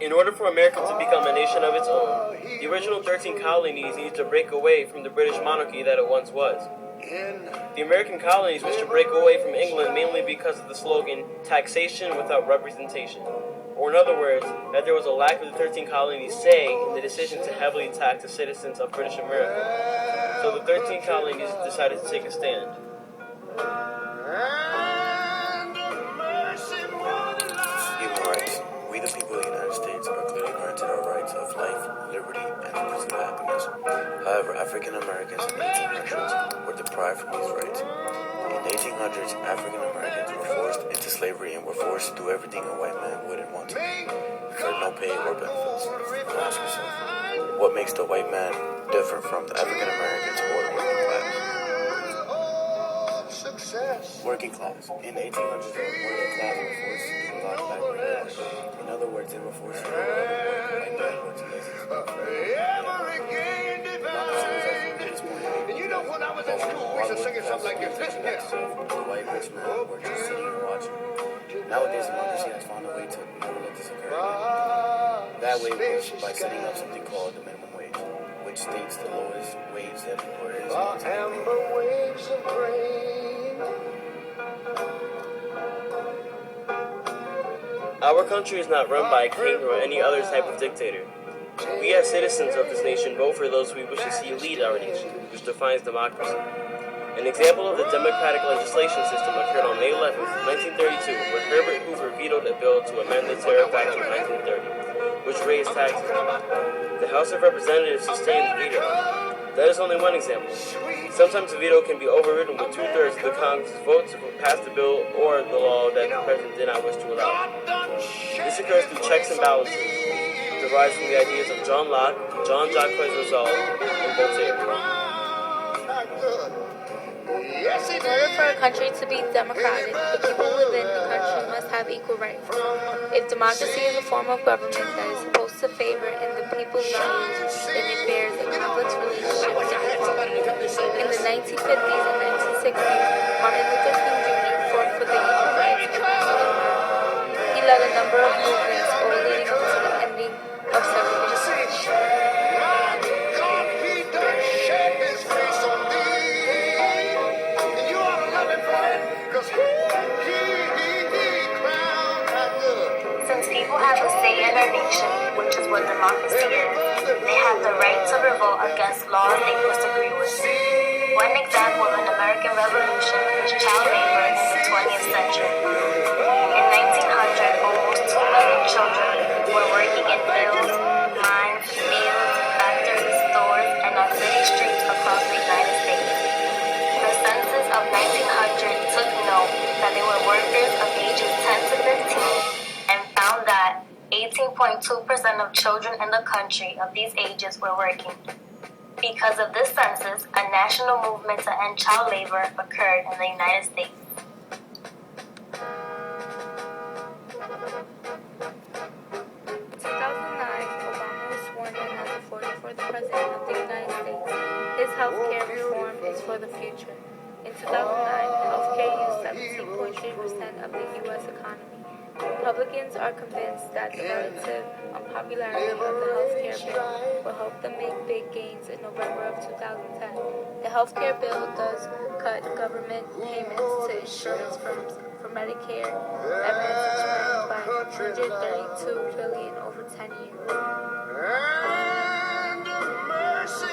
In order for America to become a nation of its own, the original 13 colonies needed to break away from the British monarchy that it once was. The American colonies wished to break away from England mainly because of the slogan, taxation without representation. Or in other words, that there was a lack of the 13 colonies' say in the decision to heavily tax the citizens of British America. So the 13 colonies decided to take a stand. Human rights. We the people of the United States are clearly granted our rights of life, liberty, and the pursuit of happiness. However, African Americans in the 1800s were deprived from these rights. In the 1800s, African Americans were forced into slavery and were forced to do everything a white man wouldn't want to do, for no pay or benefits. Now ask yourself, what makes the white man different from the African Americans or the working class? Working class. In the 1800s, the working class were forced to do a lot of backbreaking work. In other words, they were forced to do a lot of work like that was lazy. And you know, when I was in school, we used to sing something like this. Listen here. The white rich men were just sitting and watching. Nowadays, democracy has found a way to never let this occur again. That way was by setting up something called the minimum wage, which states the lowest wage that employers amber waves of grain. Our country is not run by a king or any other type of dictator. We as citizens of this nation vote for those we wish to see lead our nation, which defines democracy. An example of the democratic legislation system occurred on May 11, 1932, when Herbert Hoover vetoed a bill to amend the Tariff Act of 1930, which raised taxes. The House of Representatives sustained the veto. That is only one example. Sometimes a veto can be overridden with 2/3 of the Congress vote to pass the bill or the law that the president did not wish to allow. This occurs through checks and balances, derived from the ideas of John Locke, Jean-Jacques Rousseau, and Voltaire. In order for a country to be democratic, the people within the country must have equal rights. If democracy is a form of government that is supposed to favor in the people's values, then it bears a complex relationship to people. In the 1950s and 1960s, Martin Luther King Jr. fought for the equal rights of African Americans. He led a number of movements all leading up to the ending of segregation. Since people have a say in our nation, which is what democracy is, they have the right to revolt against laws they disagree with. One example of an American Revolution was child labor in the 20th century. In 1900, almost 2 million children were working in mills, mines, fields, factories, stores, and on city streets across the United States. The census of 1900 took note that there were workers of ages 10 to 15 and found that 18.2% of children in the country of these ages were working. Because of this census, a national movement to end child labor occurred in the United States. In 2009, Obama was sworn in as the 44th President of the United States. His healthcare reform is for the future. In 2009, healthcare used 17.3% of the U.S. economy. Republicans are convinced that the relative unpopularity of the healthcare bill will help them make big gains in November of 2010. The healthcare bill does cut government payments to insurance firms for Medicare Advantage plans by $132 billion over 10 years.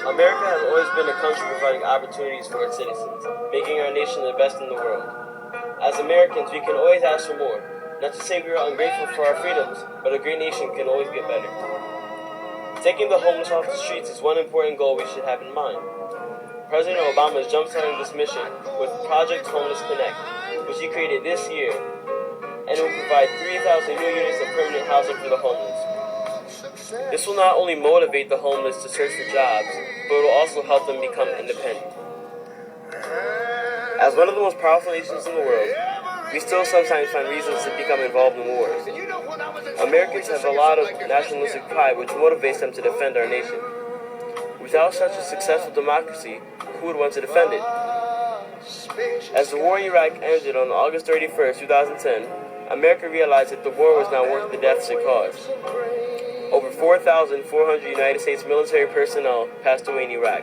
America has always been a country providing opportunities for its citizens, making our nation the best in the world. As Americans, we can always ask for more. Not to say we are ungrateful for our freedoms, but a great nation can always get better. Taking the homeless off the streets is one important goal we should have in mind. President Obama is jump-starting this mission with Project Homeless Connect, which he created this year, and it will provide 3,000 new units of permanent housing for the homeless. This will not only motivate the homeless to search for jobs, but it will also help them become independent. As one of the most powerful nations in the world, we still sometimes find reasons to become involved in wars. Americans have a lot of nationalistic pride which motivates them to defend our nation. Without such a successful democracy, who would want to defend it? As the war in Iraq ended on August 31st, 2010, America realized that the war was not worth the deaths it caused. 4,400 United States military personnel passed away in Iraq.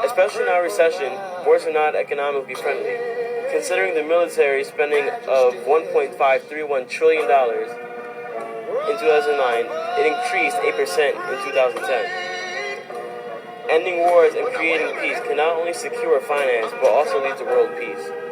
Especially in our recession, wars are not economically friendly. Considering the military spending of $1.531 trillion in 2009, it increased 8% in 2010. Ending wars and creating peace can not only secure finance, but also lead to world peace.